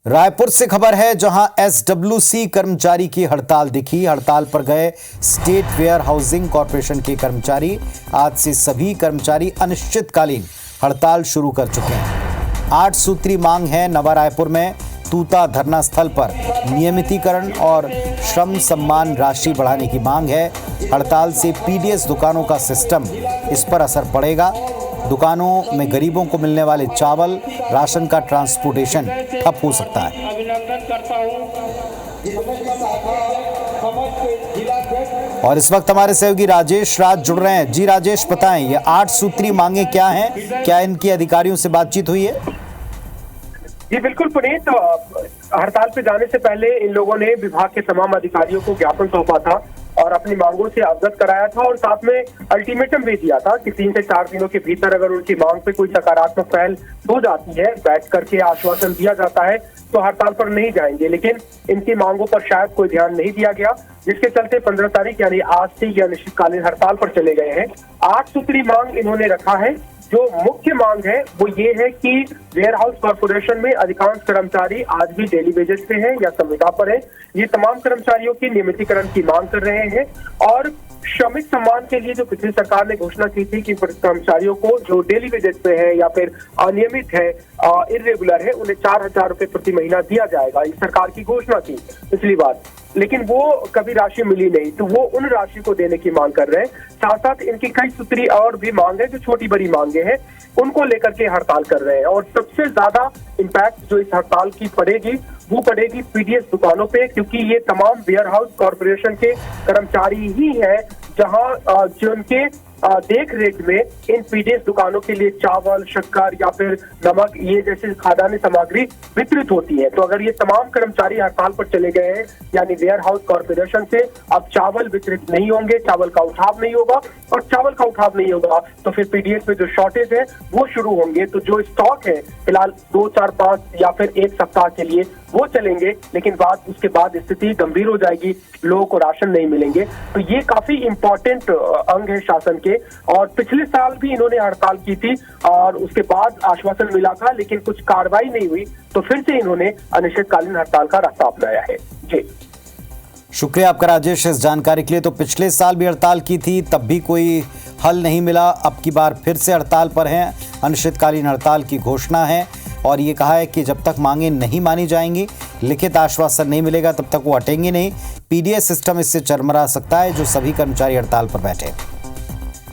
रायपुर से खबर है, जहां एसडब्ल्यूसी कर्मचारी की हड़ताल दिखी। हड़ताल पर गए स्टेट वेयर हाउसिंग कॉरपोरेशन के कर्मचारी। आज से सभी कर्मचारी अनिश्चितकालीन हड़ताल शुरू कर चुके हैं। 8 सूत्री मांग है। नवा रायपुर में तूता धरना स्थल पर नियमितीकरण और श्रम सम्मान राशि बढ़ाने की मांग है। हड़ताल से पीडीएस दुकानों का सिस्टम, इस पर असर पड़ेगा। दुकानों में गरीबों को मिलने वाले चावल, राशन का ट्रांसपोर्टेशन ठप हो सकता है। अभिनंदन करता हूं। और इस वक्त हमारे सहयोगी राजेश राज जुड़ रहे हैं। जी राजेश, बताएं ये 8 सूत्री मांगे क्या हैं? क्या इनकी अधिकारियों से बातचीत हुई है? जी बिल्कुल पुनीत, हड़ताल पे जाने से पहले इन लोगों ने विभाग के तमाम अधिकारियों को ज्ञापन सौंपा था और अपनी मांगों से अवगत कराया था और साथ में अल्टीमेटम भी दिया था कि 3 से 4 दिनों के भीतर अगर उनकी मांग पे कोई सकारात्मक पहल हो जाती है, बैठ करके आश्वासन दिया जाता है, तो हड़ताल पर नहीं जाएंगे। लेकिन इनकी मांगों पर शायद कोई ध्यान नहीं दिया गया, जिसके चलते 15 तारीख यानी आज से यह अनिश्चितकालीन हड़ताल पर चले गए हैं। 8 सूत्री मांग इन्होंने रखा है। जो मुख्य मांग है वो ये है कि वेयर हाउस कॉर्पोरेशन में अधिकांश कर्मचारी आज भी डेली वेजेस पे हैं या संविदा पर हैं। ये तमाम कर्मचारियों की नियमितीकरण की मांग कर रहे हैं और श्रमिक सम्मान के लिए जो पिछली सरकार ने घोषणा की थी कि कर्मचारियों को जो डेली वेजेस पे है या फिर अनियमित है, इर्रेगुलर है, उन्हें 4,000 रुपए प्रति महीना दिया जाएगा। इस सरकार की घोषणा थी पिछली बार, लेकिन वो कभी राशि मिली नहीं, तो वो उन राशि को देने की मांग कर रहे हैं। साथ साथ इनकी कई सूत्री और भी मांग है, जो छोटी बड़ी मांगे हैं, उनको लेकर के हड़ताल कर रहे हैं। और सबसे ज्यादा इम्पैक्ट जो इस हड़ताल की पड़ेगी वो पड़ेगी पीडीएस दुकानों पे, क्योंकि ये तमाम वेयर हाउस कॉर्पोरेशन के कर्मचारी ही हैं जहां जिनके देख रेख में इन पीडीएस दुकानों के लिए चावल, शक्कर या फिर नमक, ये जैसे खाद्यान्न सामग्री वितरित होती है। तो अगर ये तमाम कर्मचारी हड़ताल पर चले गए हैं, यानी वेयर हाउस कॉर्पोरेशन से अब चावल वितरित नहीं होंगे, चावल का उठाव नहीं होगा, और चावल का उठाव नहीं होगा तो फिर पीडीएस में जो शॉर्टेज है वो शुरू होंगे। तो जो स्टॉक है फिलहाल 2, 4, 5 या फिर 1 सप्ताह के लिए वो चलेंगे, लेकिन उसके बाद स्थिति गंभीर हो जाएगी, लोगों को राशन नहीं मिलेंगे। तो ये काफी इंपॉर्टेंट अंग है शासन के। और पिछले साल भी इन्होंने हड़ताल की थी और उसके बाद आश्वासन मिला था, लेकिन कुछ कार्रवाई नहीं हुई, तो फिर से इन्होंने अनिश्चितकालीन हड़ताल का रास्ता अपनाया है। जी शुक्रिया आपका राजेश इस जानकारी के लिए। तो पिछले साल भी हड़ताल की थी, तब भी कोई हल नहीं मिला। अब की बार फिर से हड़ताल पर हैं। अनिश्चितकालीन हड़ताल की घोषणा है और ये कहा है कि जब तक मांगे नहीं मानी जाएंगी, लिखित आश्वासन नहीं मिलेगा, तब तक वो हटेंगे नहीं। पीडीएस सिस्टम इससे चरमरा सकता है, जो सभी कर्मचारी हड़ताल पर बैठे।